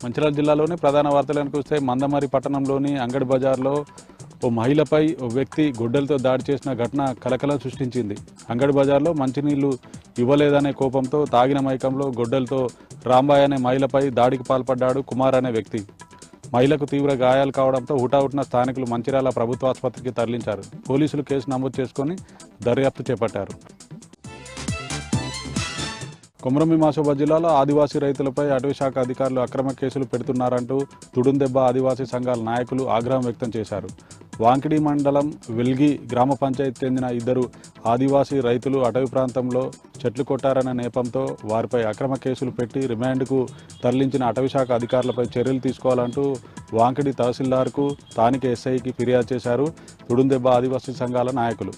మంచిర్యాల జిల్లాలోని ప్రధాన వార్తలను చూస్తే మందమరి పట్టణంలోని అంగడి బజార్లో ఓ మహిళపై ఓ వ్యక్తి గొడ్డలతో దాడి చేసిన ఘటన కలకలం సృష్టించింది. అంగడి బజార్లో మంచినీళ్లు ఇవ్వలేదనే కోపంతో తాగిన మైకంలో గొడ్డలతో రాంబాయ్ అనే మహిళపై దాడికి పాల్పడ్డాడు కుమార్ అనే వ్యక్తి. మహిళకు తీవ్ర గాయాలు కావడంతో హుటాహుటిన స్థానికులు మంచిర్యాల ప్రభుత్వ ఆసుపత్రికి తరలించారు. పోలీసులు కేసు నమోదు చేసుకుని దర్యాప్తు చేపట్టారు. కొమరంభీం ఆసిఫాబాద్ జిల్లాలో ఆదివాసీ రైతులపై అటవీశాఖ అధికారులు అక్రమ కేసులు పెడుతున్నారంటూ తుడుందెబ్బ ఆదివాసీ సంఘాల నాయకులు ఆగ్రహం వ్యక్తం చేశారు. వాంకిడి మండలం వెల్గి గ్రామ పంచాయతీ చెందిన ఇద్దరు ఆదివాసీ రైతులు అటవీ ప్రాంతంలో చెట్లు కొట్టారనే నేపంతో వారిపై అక్రమ కేసులు పెట్టి రిమాండ్కు తరలించిన అటవీశాఖ అధికారులపై చర్యలు తీసుకోవాలంటూ వాంకిడి తహసీల్దార్కు స్థానిక ఎస్ఐకి ఫిర్యాదు చేశారు తుడుందెబ్బ ఆదివాసీ సంఘాల నాయకులు.